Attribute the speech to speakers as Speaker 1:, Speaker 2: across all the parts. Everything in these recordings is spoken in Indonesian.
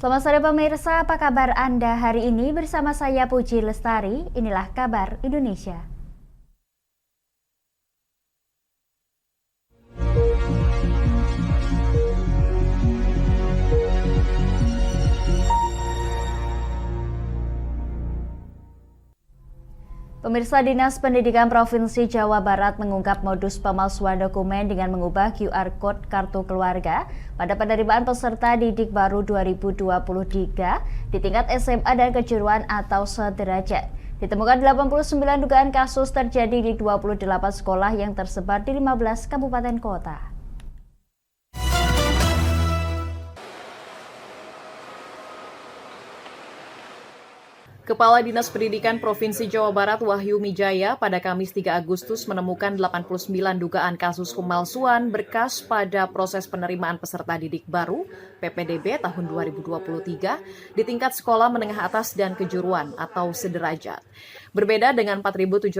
Speaker 1: Selamat sore pemirsa, apa kabar Anda hari ini? Bersama saya Puji Lestari, inilah kabar Indonesia. Pemirsa, Dinas Pendidikan Provinsi Jawa Barat mengungkap modus pemalsuan dokumen dengan mengubah QR Code kartu keluarga pada penerimaan peserta didik baru 2023 di tingkat SMA dan kejuruan atau sederajat. Ditemukan 89 dugaan kasus terjadi di 28 sekolah yang tersebar di 15 kabupaten kota.
Speaker 2: Kepala Dinas Pendidikan Provinsi Jawa Barat Wahyu Mijaya pada Kamis 3 Agustus menemukan 89 dugaan kasus pemalsuan berkas pada proses penerimaan peserta didik baru PPDB tahun 2023 di tingkat sekolah menengah atas dan kejuruan atau sederajat. Berbeda dengan 4.791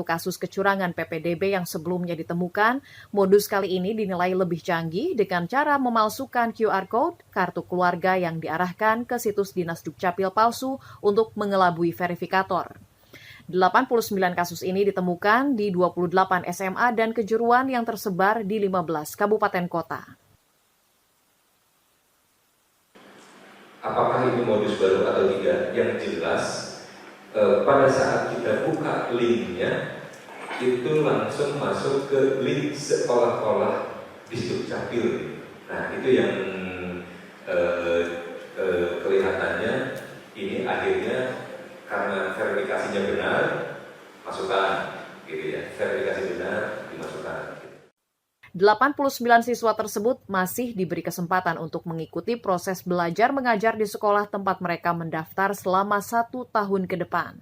Speaker 2: kasus kecurangan PPDB yang sebelumnya ditemukan, modus kali ini dinilai lebih canggih dengan cara memalsukan QR Code kartu keluarga yang diarahkan ke situs Dinas Dukcapil palsu untuk mengelabui verifikator. 89 kasus ini ditemukan di 28 SMA dan kejuruan yang tersebar di 15 kabupaten kota.
Speaker 3: Apakah itu modus baru atau tidak? Yang jelas, pada saat kita buka linknya, itu langsung masuk ke link sekolah-sekolah di Dukcapil. Nah, itu yang kelihatannya ini akhirnya karena verifikasinya benar, masukkan, gitu ya. Verifikasi benar, dimasukkan.
Speaker 2: 89 siswa tersebut masih diberi kesempatan untuk mengikuti proses belajar mengajar di sekolah tempat mereka mendaftar selama 1 tahun ke depan.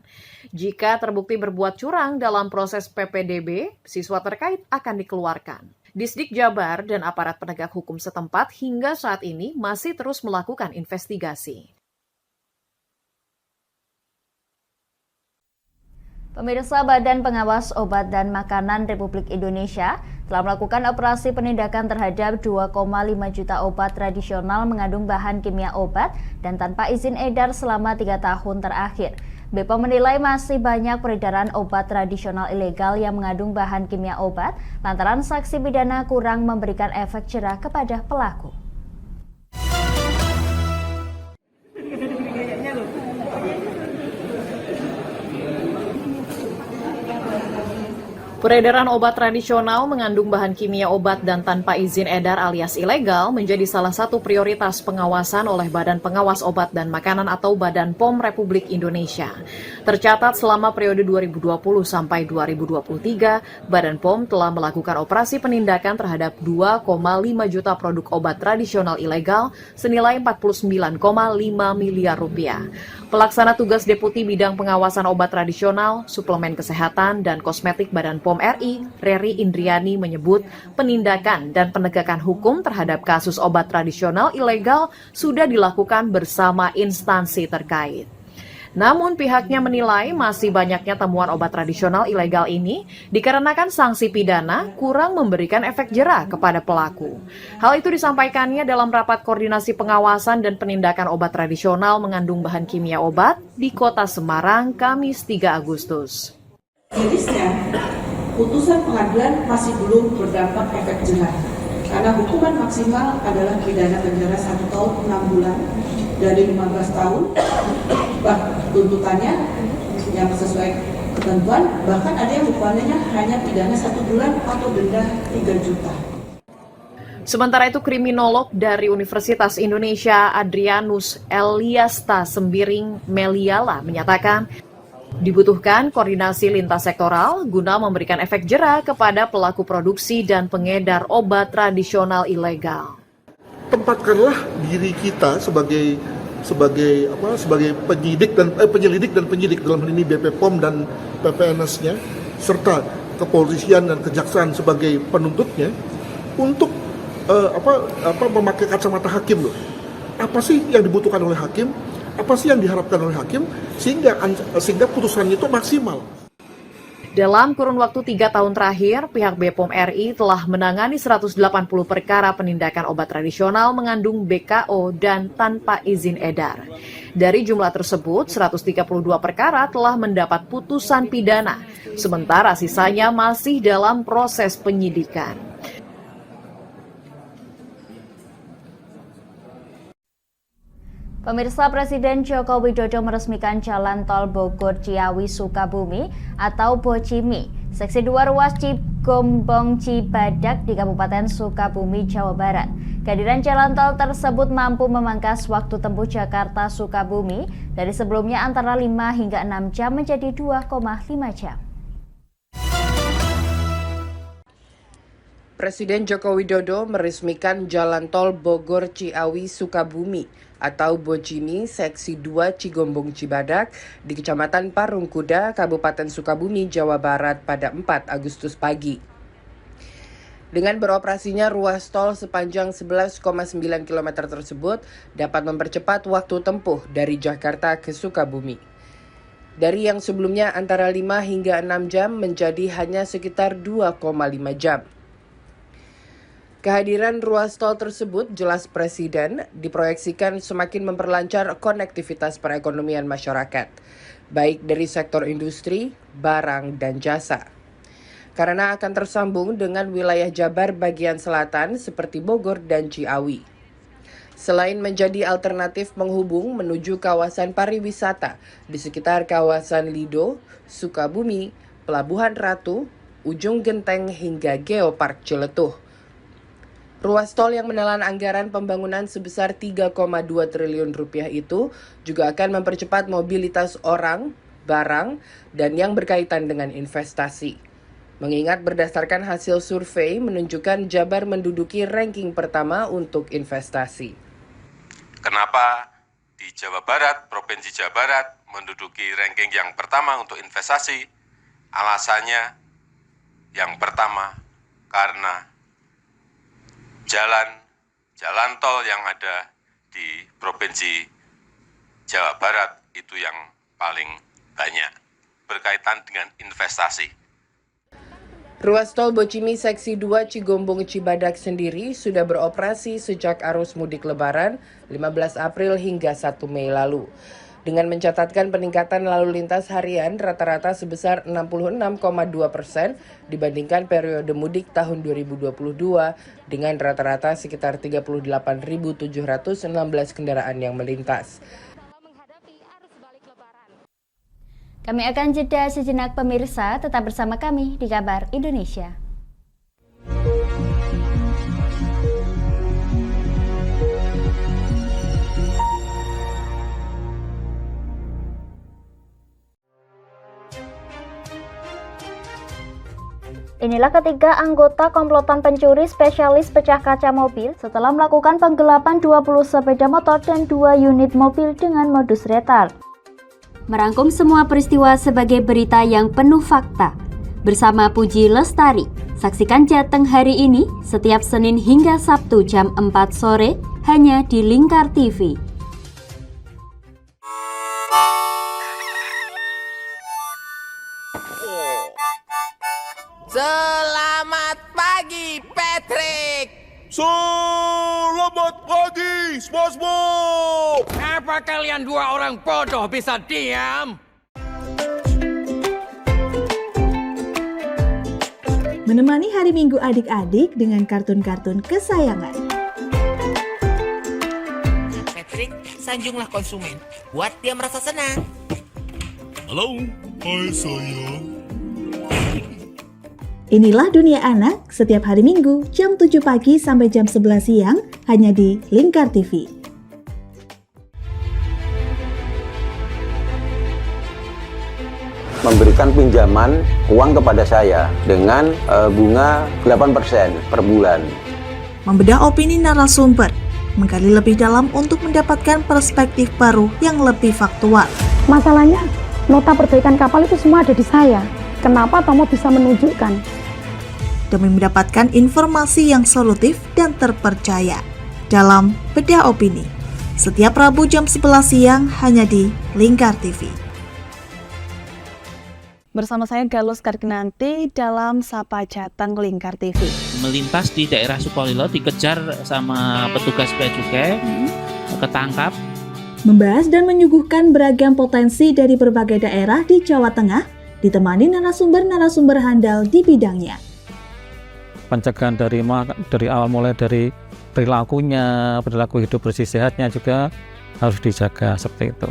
Speaker 2: Jika terbukti berbuat curang dalam proses PPDB, siswa terkait akan dikeluarkan. Disdik Jabar dan aparat penegak hukum setempat hingga saat ini masih terus melakukan investigasi.
Speaker 1: Pemirsa, Badan Pengawas Obat dan Makanan Republik Indonesia telah melakukan operasi penindakan terhadap 2,5 juta obat tradisional mengandung bahan kimia obat dan tanpa izin edar selama 3 tahun terakhir. BPOM menilai masih banyak peredaran obat tradisional ilegal yang mengandung bahan kimia obat lantaran sanksi pidana kurang memberikan efek jerah kepada pelaku.
Speaker 2: Peredaran obat tradisional mengandung bahan kimia obat dan tanpa izin edar alias ilegal menjadi salah satu prioritas pengawasan oleh Badan Pengawas Obat dan Makanan atau Badan POM Republik Indonesia. Tercatat selama periode 2020 sampai 2023, Badan POM telah melakukan operasi penindakan terhadap 2,5 juta produk obat tradisional ilegal senilai 49,5 miliar rupiah. Pelaksana tugas Deputi Bidang Pengawasan Obat Tradisional, Suplemen Kesehatan, dan Kosmetik Badan POM RI, Reri Indriani menyebut penindakan dan penegakan hukum terhadap kasus obat tradisional ilegal sudah dilakukan bersama instansi terkait. Namun pihaknya menilai masih banyaknya temuan obat tradisional ilegal ini dikarenakan sanksi pidana kurang memberikan efek jerah kepada pelaku. Hal itu disampaikannya dalam rapat koordinasi pengawasan dan penindakan obat tradisional mengandung bahan kimia obat di Kota Semarang, Kamis 3 Agustus.
Speaker 4: Irisnya, putusan pengadilan masih belum berdampak efek jerah karena hukuman maksimal adalah pidana penjara 1 tahun 6 bulan dari 15 tahun, tuntutannya yang sesuai ketentuan, bahkan ada yang hukumannya hanya pidana 1 bulan atau denda 3 juta.
Speaker 2: Sementara itu, kriminolog dari Universitas Indonesia Adrianus Eliasta Sembiring Meliala menyatakan dibutuhkan koordinasi lintas sektoral guna memberikan efek jerah kepada pelaku produksi dan pengedar obat tradisional ilegal.
Speaker 5: Tempatkanlah diri kita sebagai penyelidik dan penyidik dalam hal ini BPOM dan PPNS-nya serta kepolisian dan kejaksaan sebagai penuntutnya untuk memakai kacamata hakim loh. Apa sih yang dibutuhkan oleh hakim? Apa sih yang diharapkan oleh hakim sehingga putusannya itu maksimal.
Speaker 2: Dalam kurun waktu 3 tahun terakhir, pihak BPOM RI telah menangani 180 perkara penindakan obat tradisional mengandung BKO dan tanpa izin edar. Dari jumlah tersebut, 132 perkara telah mendapat putusan pidana, sementara sisanya masih dalam proses penyidikan.
Speaker 1: Pemirsa, Presiden Joko Widodo meresmikan Jalan Tol Bogor-Ciawi-Sukabumi atau BOCIMI, Seksi 2 ruas Cigombong-Cibadak di Kabupaten Sukabumi, Jawa Barat. Kehadiran jalan tol tersebut mampu memangkas waktu tempuh Jakarta-Sukabumi dari sebelumnya antara 5 hingga 6 jam menjadi 2,5 jam.
Speaker 6: Presiden Joko Widodo meresmikan Jalan Tol Bogor-Ciawi-Sukabumi atau BOCIMI Seksi 2 Cigombong-Cibadak di Kecamatan Parungkuda, Kabupaten Sukabumi, Jawa Barat pada 4 Agustus pagi. Dengan beroperasinya ruas tol sepanjang 11,9 km tersebut dapat mempercepat waktu tempuh dari Jakarta ke Sukabumi. Dari yang sebelumnya antara 5 hingga 6 jam menjadi hanya sekitar 2,5 jam. Kehadiran ruas tol tersebut, jelas Presiden, diproyeksikan semakin memperlancar konektivitas perekonomian masyarakat, baik dari sektor industri, barang, dan jasa. Karena akan tersambung dengan wilayah Jabar bagian selatan seperti Bogor dan Ciawi. Selain menjadi alternatif penghubung menuju kawasan pariwisata di sekitar kawasan Lido, Sukabumi, Pelabuhan Ratu, Ujung Genteng hingga Geopark Ciletuh. Ruas tol yang menelan anggaran pembangunan sebesar 3,2 triliun rupiah itu juga akan mempercepat mobilitas orang, barang, dan yang berkaitan dengan investasi. Mengingat berdasarkan hasil survei menunjukkan Jabar menduduki ranking pertama untuk investasi.
Speaker 7: Kenapa di Jawa Barat, Provinsi Jawa Barat menduduki ranking yang pertama untuk investasi? Alasannya yang pertama karena jalan tol yang ada di Provinsi Jawa Barat itu yang paling banyak berkaitan dengan investasi.
Speaker 6: Ruas tol BOCIMI Seksi 2 Cigombong-Cibadak sendiri sudah beroperasi sejak arus mudik Lebaran 15 April hingga 1 Mei lalu. Dengan mencatatkan peningkatan lalu lintas harian rata-rata sebesar 66,2% dibandingkan periode mudik tahun 2022 dengan rata-rata sekitar 38.716 kendaraan yang melintas.
Speaker 1: Kami akan jeda sejenak pemirsa, tetap bersama kami di Kabar Indonesia. Inilah ketiga anggota komplotan pencuri spesialis pecah kaca mobil setelah melakukan penggelapan 20 sepeda motor dan 2 unit mobil dengan modus retard. Merangkum semua peristiwa sebagai berita yang penuh fakta. Bersama Puji Lestari, saksikan Jateng hari ini setiap Senin hingga Sabtu jam 4 sore hanya di Lingkar TV.
Speaker 8: Selamat pagi, Patrick.
Speaker 9: Selamat pagi, SpongeBob.
Speaker 8: Apa kalian dua orang bodoh bisa diam?
Speaker 10: Menemani hari Minggu adik-adik dengan kartun-kartun kesayangan.
Speaker 8: Patrick, sanjunglah konsumen, buat dia merasa senang.
Speaker 9: Halo, hai sayang.
Speaker 10: Inilah Dunia Anak setiap hari Minggu jam 7 pagi sampai jam 11 siang hanya di Lingkar TV.
Speaker 11: Memberikan pinjaman uang kepada saya dengan bunga 8% per bulan.
Speaker 10: Membedah opini narasumber, menggali lebih dalam untuk mendapatkan perspektif baru yang lebih faktual.
Speaker 12: Masalahnya, nota perbaikan kapal itu semua ada di saya. Kenapa Tomo bisa menunjukkan?
Speaker 10: Demi mendapatkan informasi yang solutif dan terpercaya dalam Bedah Opini. Setiap Rabu jam 11 siang hanya di Lingkar TV.
Speaker 13: Bersama saya Galus Karkinanti dalam Sapa Jateng Lingkar TV.
Speaker 14: Melintas di daerah Sukolilo dikejar sama petugas bea cukai, ketangkap.
Speaker 10: Membahas dan menyuguhkan beragam potensi dari berbagai daerah di Jawa Tengah, ditemani narasumber-narasumber handal di bidangnya.
Speaker 15: Pencegahan dari awal mulai dari perilaku hidup bersih sehatnya juga harus dijaga seperti itu.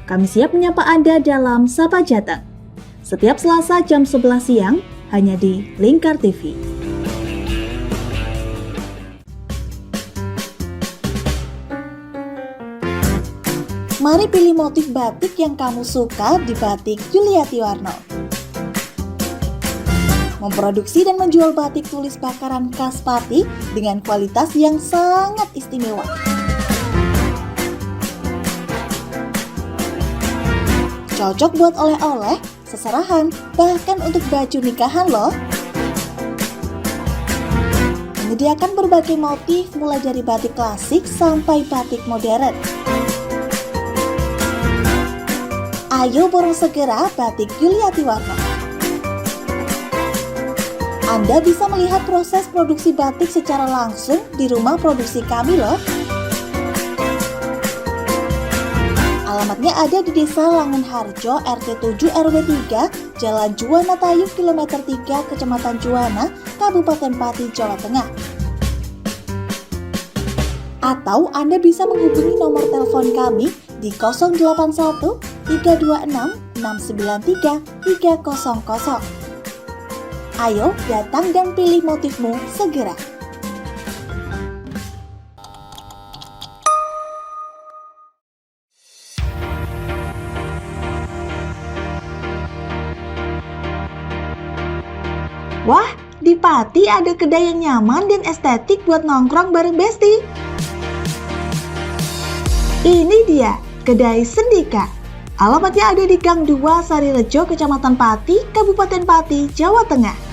Speaker 10: Kami siap menyapa Anda dalam Sapa Jateng. Setiap Selasa jam 11 siang, hanya di Lingkar TV. Mari pilih motif batik yang kamu suka di Batik Yuliati Warno. Memproduksi dan menjual batik tulis bakaran khas Pati dengan kualitas yang sangat istimewa. Cocok buat oleh-oleh, seserahan, bahkan untuk baju nikahan loh. Menyediakan berbagai motif mulai dari batik klasik sampai batik modern. Ayo borong segera Batik Yuliati Warno. Anda bisa melihat proses produksi batik secara langsung di rumah produksi kami loh. Alamatnya ada di Desa Langenharjo, RT 7 RW 3, Jalan Juwana Tayu, Kilometer 3, Kecamatan Juwana, Kabupaten Pati, Jawa Tengah. Atau Anda bisa menghubungi nomor telepon kami di 081 326 693 300. Ayo datang dan pilih motifmu segera. Wah, di Pati ada kedai yang nyaman dan estetik buat nongkrong bareng Besti. Ini dia, Kedai Sendika. Alamatnya ada di Gang 2 Sarirejo, Kecamatan Pati, Kabupaten Pati, Jawa Tengah.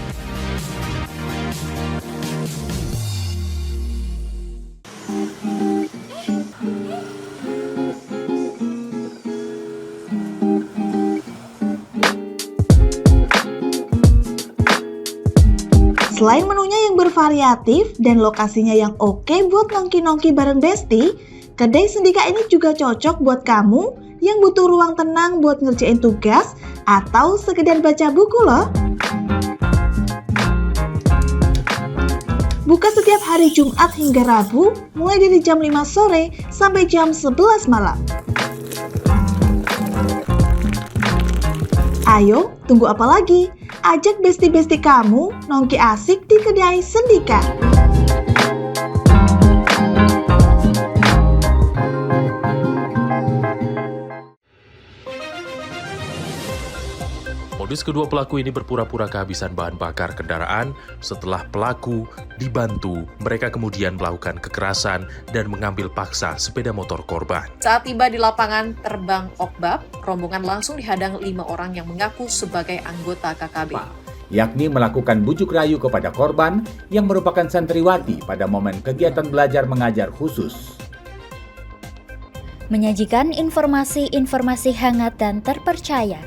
Speaker 10: Selain menunya yang bervariatif dan lokasinya yang oke buat nongki-nongki bareng Besti, Kedai Sendika ini juga cocok buat kamu yang butuh ruang tenang buat ngerjain tugas atau sekedar baca buku loh. Buka setiap hari Jumat hingga Rabu, mulai dari jam 5 sore sampai jam 11 malam. Ayo, tunggu apa lagi? Ajak besti-besti kamu nongki asik di Kedai Sendika.
Speaker 16: Modus kedua pelaku ini berpura-pura kehabisan bahan bakar kendaraan. Setelah pelaku dibantu, mereka kemudian melakukan kekerasan dan mengambil paksa sepeda motor korban.
Speaker 2: Saat tiba di lapangan terbang Okbab, rombongan langsung dihadang 5 orang yang mengaku sebagai anggota KKB.
Speaker 17: Yakni melakukan bujuk rayu kepada korban yang merupakan santriwati pada momen kegiatan belajar mengajar khusus.
Speaker 1: Menyajikan informasi-informasi hangat dan terpercaya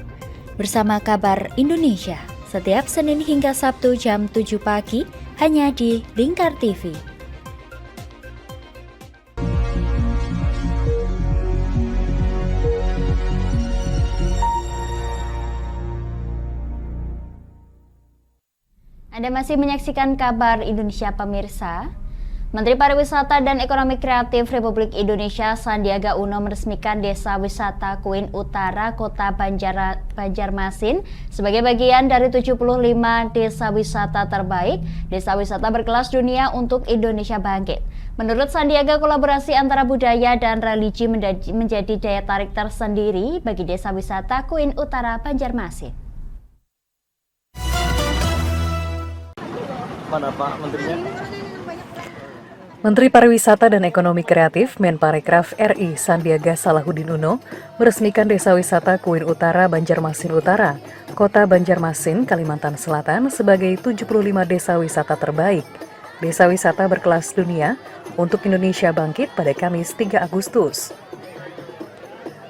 Speaker 1: bersama Kabar Indonesia setiap Senin hingga Sabtu jam 7 pagi hanya di Lingkar TV. Anda masih menyaksikan Kabar Indonesia pemirsa. Menteri Pariwisata dan Ekonomi Kreatif Republik Indonesia Sandiaga Uno meresmikan Desa Wisata Kuin Utara Kota Banjarmasin sebagai bagian dari 75 desa wisata terbaik, desa wisata berkelas dunia untuk Indonesia bangkit. Menurut Sandiaga, kolaborasi antara budaya dan religi menjadi daya tarik tersendiri bagi Desa Wisata Kuin Utara Banjarmasin.
Speaker 15: Mana Pak Menterinya?
Speaker 2: Menteri Pariwisata dan Ekonomi Kreatif Menparekraf RI Sandiaga Salahuddin Uno meresmikan Desa Wisata Kuin Utara Banjarmasin Utara, Kota Banjarmasin, Kalimantan Selatan sebagai 75 desa wisata terbaik. Desa wisata berkelas dunia untuk Indonesia bangkit pada Kamis 3 Agustus.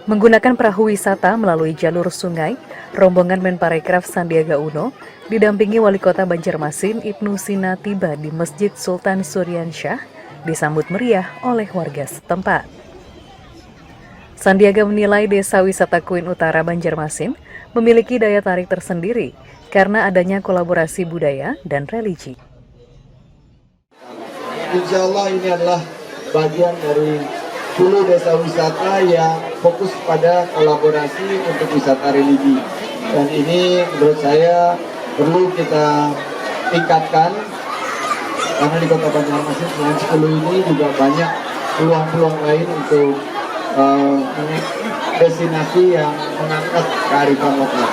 Speaker 18: Menggunakan perahu wisata melalui jalur sungai, rombongan Menparekraf Sandiaga Uno didampingi Wali Kota Banjarmasin Ibnu Sina tiba di Masjid Sultan Suryansyah disambut meriah oleh warga setempat. Sandiaga menilai Desa Wisata Kuin Utara Banjarmasin memiliki daya tarik tersendiri karena adanya kolaborasi budaya dan religi.
Speaker 19: Insya Allah ini adalah bagian dari 10 desa wisata yang fokus pada kolaborasi untuk wisata religi. Dan ini menurut saya perlu kita tingkatkan karena di Kota Banjarmasin selain 10 ini juga banyak peluang-peluang lain untuk destinasi yang mengangkat kearifan lokal.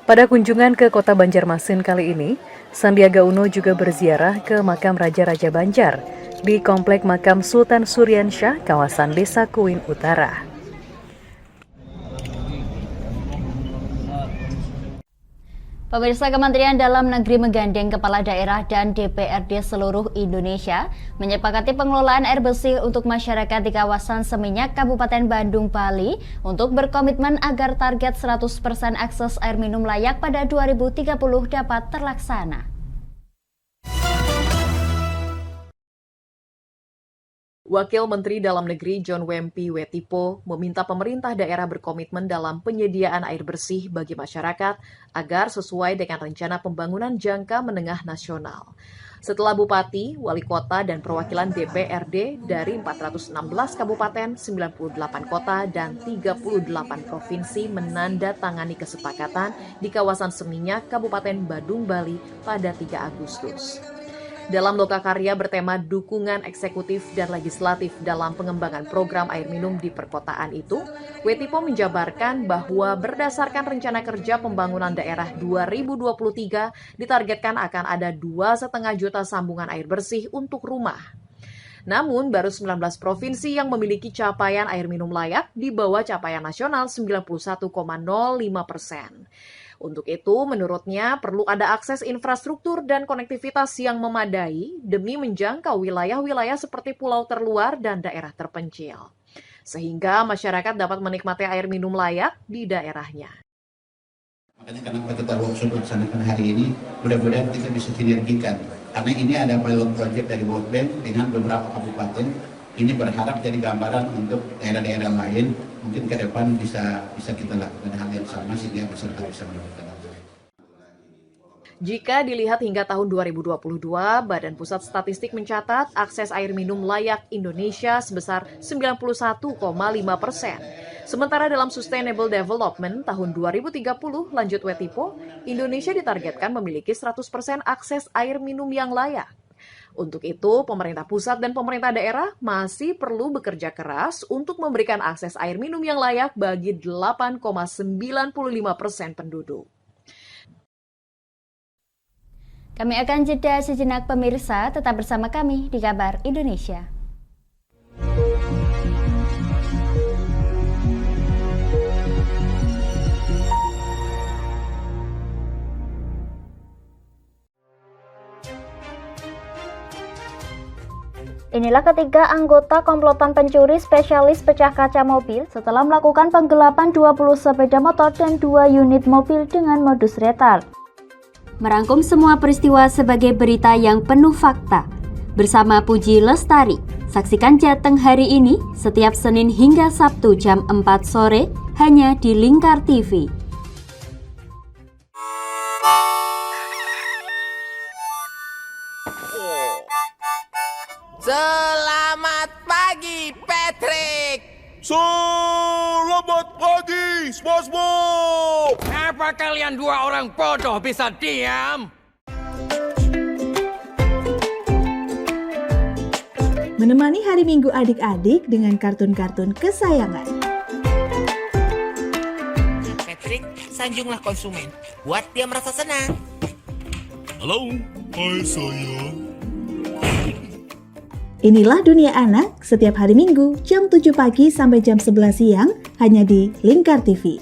Speaker 18: Pada kunjungan ke Kota Banjarmasin kali ini, Sandiaga Uno juga berziarah ke makam Raja-Raja Banjar di Komplek Makam Sultan Suryansyah, kawasan Desa Kuin Utara.
Speaker 1: Pemirsa, Kementerian Dalam Negeri menggandeng kepala daerah dan DPRD seluruh Indonesia menyepakati pengelolaan air bersih untuk masyarakat di kawasan Seminyak, Kabupaten Bandung, Bali untuk berkomitmen agar target 100% akses air minum layak pada 2030 dapat terlaksana.
Speaker 2: Wakil Menteri Dalam Negeri John Wempi Wetipo meminta pemerintah daerah berkomitmen dalam penyediaan air bersih bagi masyarakat agar sesuai dengan rencana pembangunan jangka menengah nasional. Setelah Bupati, Wali Kota, dan perwakilan DPRD dari 416 kabupaten, 98 kota, dan 38 provinsi menandatangani kesepakatan di kawasan Seminyak, Kabupaten Badung, Bali pada 3 Agustus. Dalam lokakarya bertema dukungan eksekutif dan legislatif dalam pengembangan program air minum di perkotaan itu, Wetipo menjabarkan bahwa berdasarkan rencana kerja pembangunan daerah 2023 ditargetkan akan ada 2,5 juta sambungan air bersih untuk rumah. Namun, baru 19 provinsi yang memiliki capaian air minum layak di bawah capaian nasional 91,05%. Untuk itu, menurutnya perlu ada akses infrastruktur dan konektivitas yang memadai demi menjangkau wilayah-wilayah seperti pulau terluar dan daerah terpencil, sehingga masyarakat dapat menikmati air minum layak di daerahnya.
Speaker 20: Makanya kenapa kita workshop laksanakan hari ini, mudah-mudahan kita bisa sinergikan. Karena ini ada pilot project dari World Bank dengan beberapa kabupaten. Ini berharap jadi gambaran untuk daerah-daerah lain. Mungkin ke depan bisa kita lakukan hal yang sama sehingga peserta bisa mendapatkan.
Speaker 2: Jika dilihat hingga tahun 2022, Badan Pusat Statistik mencatat akses air minum layak Indonesia sebesar 91,5%. Sementara dalam Sustainable Development tahun 2030, lanjut Wetipo, Indonesia ditargetkan memiliki 100% akses air minum yang layak. Untuk itu, pemerintah pusat dan pemerintah daerah masih perlu bekerja keras untuk memberikan akses air minum yang layak bagi 8,95% penduduk.
Speaker 1: Kami akan jeda sejenak pemirsa, tetap bersama kami di Kabar Indonesia. Inilah ketiga anggota komplotan pencuri spesialis pecah kaca mobil setelah melakukan penggelapan 20 sepeda motor dan 2 unit mobil dengan modus retard. Merangkum semua peristiwa sebagai berita yang penuh fakta. Bersama Puji Lestari, saksikan Jateng hari ini setiap Senin hingga Sabtu jam 4 sore hanya di Lingkar TV.
Speaker 8: Selamat pagi, Patrick.
Speaker 9: Selamat pagi, SpongeBob.
Speaker 8: Apa kalian dua orang bodoh bisa diam?
Speaker 10: Menemani hari Minggu adik-adik dengan kartun-kartun kesayangan.
Speaker 8: Patrick, sanjunglah konsumen. Buat dia merasa senang.
Speaker 9: Halo, hai sayang.
Speaker 10: Inilah Dunia Anak setiap hari Minggu jam 7 pagi sampai jam 11 siang hanya di Lingkar TV.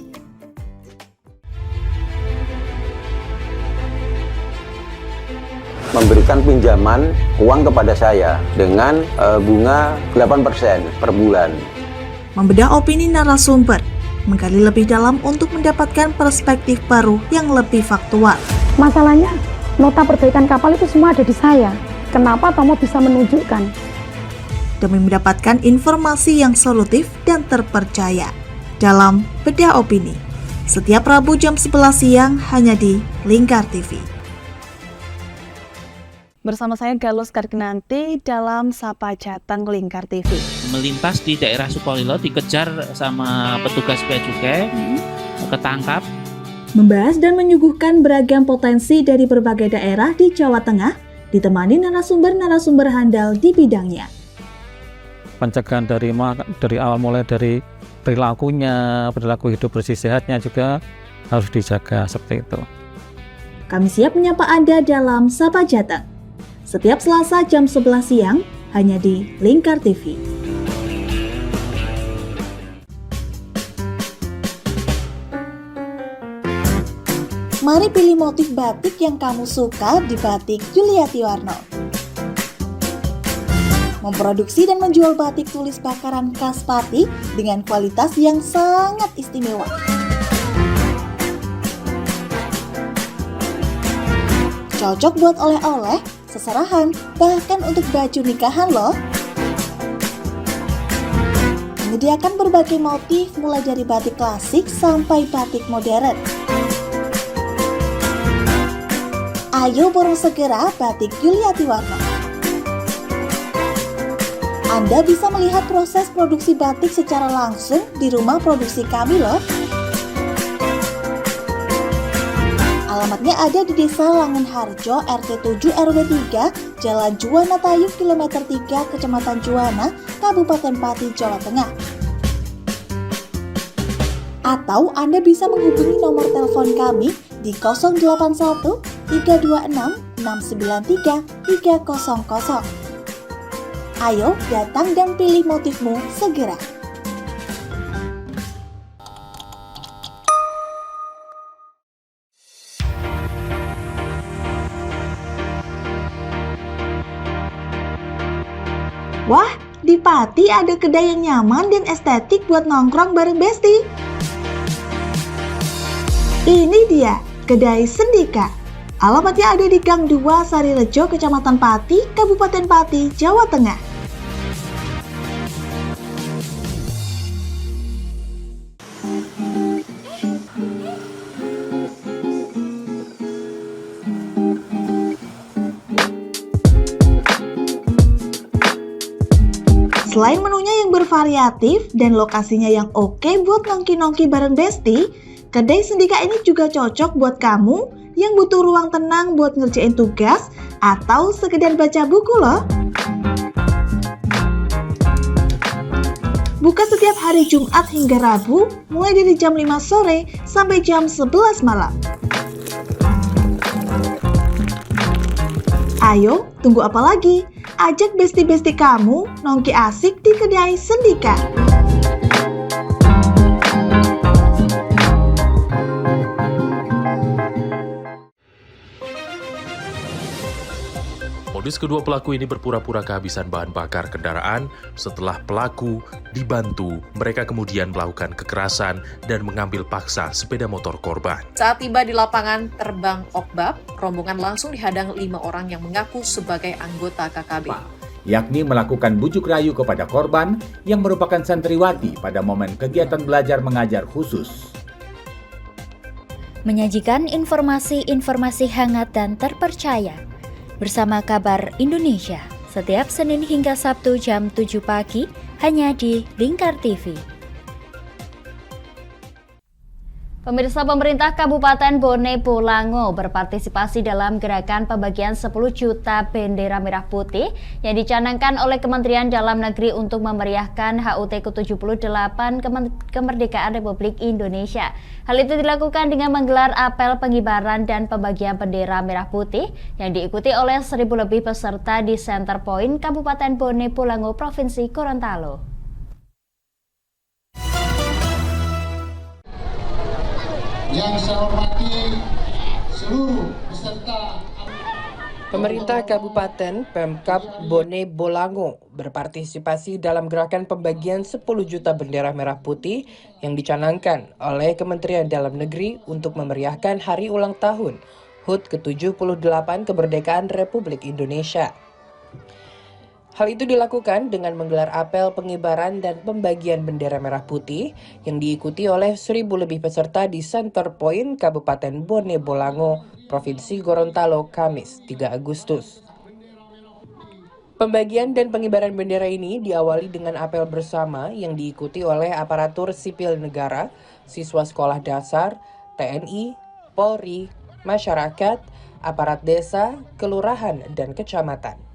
Speaker 11: Memberikan pinjaman uang kepada saya dengan bunga 8% per bulan.
Speaker 10: membedah opini narasumber, menggali lebih dalam untuk mendapatkan perspektif baru yang lebih faktual.
Speaker 12: Masalahnya, nota perbaikan kapal itu semua ada di saya. Kenapa Tomo bisa menunjukkan?
Speaker 10: Demi mendapatkan informasi yang solutif dan terpercaya dalam Bedah Opini. Setiap Rabu jam 11 siang hanya di Lingkar TV.
Speaker 13: Bersama saya Galus Karkinanti dalam Sapa Jateng Lingkar TV.
Speaker 14: Melintas di daerah Sukolilo dikejar sama petugas bea cukai, ketangkap.
Speaker 10: Membahas dan menyuguhkan beragam potensi dari berbagai daerah di Jawa Tengah, ditemani narasumber-narasumber handal di bidangnya.
Speaker 15: Pencegahan dari awal mulai dari perilakunya, perilaku hidup bersih sehatnya juga harus dijaga seperti itu.
Speaker 10: Kami siap menyapa Anda dalam Sapa Jateng. Setiap Selasa jam 11 siang hanya di Lingkar TV. Mari pilih motif batik yang kamu suka di Batik Yuliati Warno. Memproduksi dan menjual batik tulis bakaran khas Pati dengan kualitas yang sangat istimewa. Cocok buat oleh-oleh, seserahan, bahkan untuk baju nikahan loh. Menyediakan berbagai motif mulai dari batik klasik sampai batik modern. Ayo borong segera Batik Yuliati Warno. Anda bisa melihat proses produksi batik secara langsung di rumah produksi kami loh. Alamatnya ada di Desa Langenharjo, RT 7 RW 3, Jalan Juwana Tayub, Kilometer 3, Kecamatan Juwana, Kabupaten Pati, Jawa Tengah. Atau Anda bisa menghubungi nomor telepon kami di 081 326 693 300. Ayo datang dan pilih motifmu segera. Wah, di Pati ada kedai yang nyaman dan estetik buat nongkrong bareng Besti. Ini dia, Kedai Sendika. Alamatnya ada di Gang 2 Sarirejo, Kecamatan Pati, Kabupaten Pati, Jawa Tengah. Selain menunya yang bervariatif dan lokasinya yang oke buat nongki-nongki bareng Besti, Kedai Sendika ini juga cocok buat kamu yang butuh ruang tenang buat ngerjain tugas atau sekedar baca buku loh. Buka setiap hari Jumat hingga Rabu, mulai dari jam 5 sore sampai jam 11 malam. Ayo, tunggu apa lagi? Ajak besti-besti kamu nongki asik di Kedai Sendika.
Speaker 16: Modus kedua pelaku ini berpura-pura kehabisan bahan bakar kendaraan. Setelah pelaku dibantu, mereka kemudian melakukan kekerasan dan mengambil paksa sepeda motor korban.
Speaker 2: Saat tiba di lapangan terbang Okbab, rombongan langsung dihadang 5 orang yang mengaku sebagai anggota KKB.
Speaker 17: Yakni melakukan bujuk rayu kepada korban yang merupakan santriwati pada momen kegiatan belajar mengajar khusus.
Speaker 1: Menyajikan informasi-informasi hangat dan terpercaya bersama Kabar Indonesia setiap Senin hingga Sabtu jam 7 pagi hanya di Lingkar TV. Pemirsa, pemerintah Kabupaten Bone Bolango berpartisipasi dalam gerakan pembagian 10 juta bendera merah putih yang dicanangkan oleh Kementerian Dalam Negeri untuk memeriahkan HUT ke-78 Kemerdekaan Republik Indonesia. Hal itu dilakukan dengan menggelar apel pengibaran dan pembagian bendera merah putih yang diikuti oleh 1.000 lebih peserta di Center Point Kabupaten Bone Bolango, Provinsi Gorontalo.
Speaker 21: Yang saya hormati seluruh peserta
Speaker 6: Pemerintah Kabupaten Pemkab Bone Bolango berpartisipasi dalam gerakan pembagian 10 juta bendera merah putih yang dicanangkan oleh Kementerian Dalam Negeri untuk memeriahkan hari ulang tahun HUT ke-78 kemerdekaan Republik Indonesia. Hal itu dilakukan dengan menggelar apel pengibaran dan pembagian bendera merah putih yang diikuti oleh 1.000 lebih peserta di Center Point Kabupaten Bone Bolango, Provinsi Gorontalo, Kamis 3 Agustus. Pembagian dan pengibaran bendera ini diawali dengan apel bersama yang diikuti oleh aparatur sipil negara, siswa sekolah dasar, TNI, Polri, masyarakat, aparat desa, kelurahan, dan kecamatan.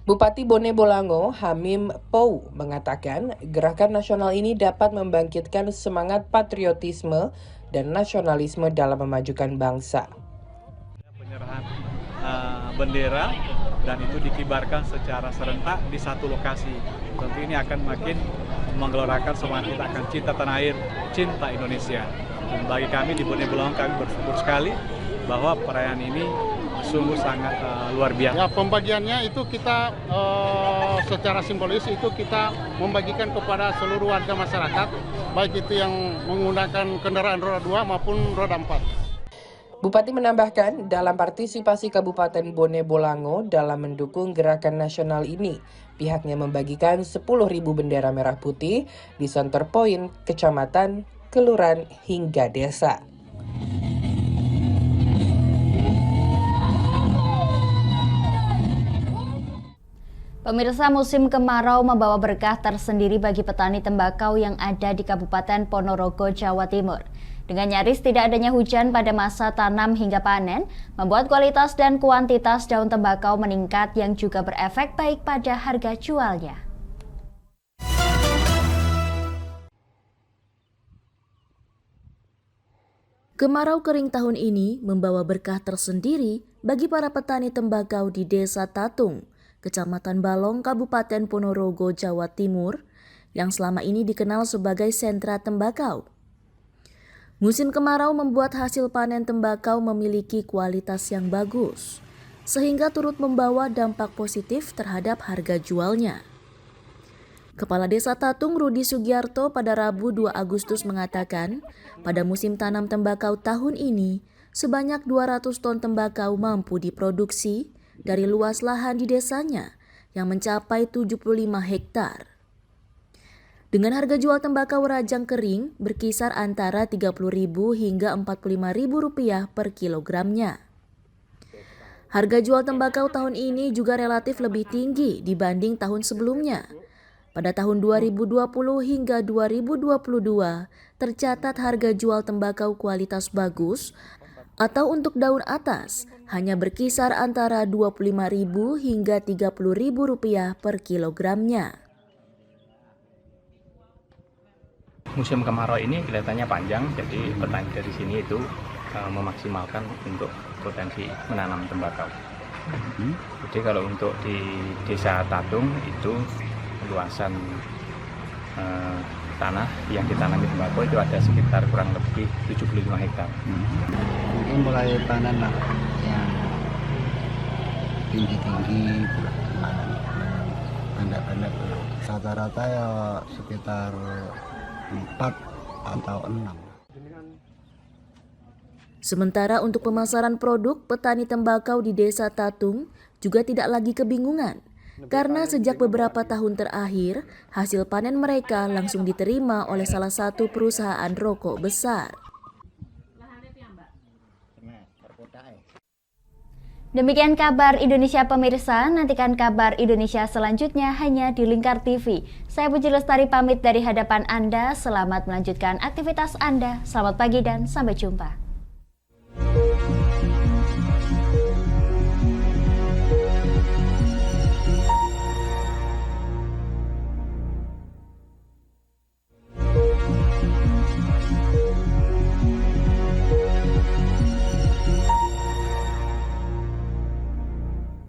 Speaker 6: Bupati Bone Bolango, Hamim Pou, mengatakan gerakan nasional ini dapat membangkitkan semangat patriotisme dan nasionalisme dalam memajukan bangsa.
Speaker 15: Penyerahan bendera dan itu dikibarkan secara serentak di satu lokasi. Tentu ini akan makin menggelorakan semangat kita akan cinta tanah air, cinta Indonesia. Dan bagi kami di Bone Bolango, kami bersyukur sekali bahwa perayaan ini sungguh sangat luar biasa.
Speaker 5: Ya, pembagiannya itu kita secara simbolis itu kita membagikan kepada seluruh warga masyarakat, baik itu yang menggunakan kendaraan roda 2 maupun roda 4.
Speaker 6: Bupati menambahkan dalam partisipasi Kabupaten Bone Bolango dalam mendukung gerakan nasional ini, pihaknya membagikan 10.000 bendera merah putih di Center Point, kecamatan, kelurahan, hingga desa.
Speaker 1: Pemirsa, musim kemarau membawa berkah tersendiri bagi petani tembakau yang ada di Kabupaten Ponorogo, Jawa Timur. Dengan nyaris tidak adanya hujan pada masa tanam hingga panen, membuat kualitas dan kuantitas daun tembakau meningkat yang juga berefek baik pada harga jualnya.
Speaker 21: Kemarau kering tahun ini membawa berkah tersendiri bagi para petani tembakau di Desa Tatung, Kecamatan Balong, Kabupaten Ponorogo, Jawa Timur, yang selama ini dikenal sebagai sentra tembakau. Musim kemarau membuat hasil panen tembakau memiliki kualitas yang bagus, sehingga turut membawa dampak positif terhadap harga jualnya. Kepala Desa Tatung Rudi Sugiarto pada Rabu 2 Agustus mengatakan, pada musim tanam tembakau tahun ini, sebanyak 200 ton tembakau mampu diproduksi dari luas lahan di desanya yang mencapai 75 hektar. Dengan harga jual tembakau rajang kering berkisar antara Rp30.000 hingga Rp45.000 per kilogramnya. Harga jual tembakau tahun ini juga relatif lebih tinggi dibanding tahun sebelumnya. Pada tahun 2020 hingga 2022 tercatat harga jual tembakau kualitas bagus atau untuk daun atas hanya berkisar antara Rp25.000 hingga Rp30.000 per kilogramnya.
Speaker 22: Musim kemarau ini kelihatannya panjang, jadi petani dari sini itu memaksimalkan untuk potensi menanam tembakau. Jadi kalau untuk di Desa Tatung itu luasan tanah yang ditanami tembakau itu ada sekitar kurang lebih 75 hektar.
Speaker 23: Ini mulai panen lah yang tinggi-tinggi, pendek-pendek. Rata-rata ya sekitar 4 atau 6.
Speaker 21: Sementara untuk pemasaran produk, petani tembakau di Desa Tatung juga tidak lagi kebingungan. Karena sejak beberapa tahun terakhir, hasil panen mereka langsung diterima oleh salah satu perusahaan rokok besar.
Speaker 1: Demikian kabar Indonesia pemirsa, nantikan kabar Indonesia selanjutnya hanya di Lingkar TV. Saya Puji Lestari pamit dari hadapan Anda, selamat melanjutkan aktivitas Anda, selamat pagi dan sampai jumpa.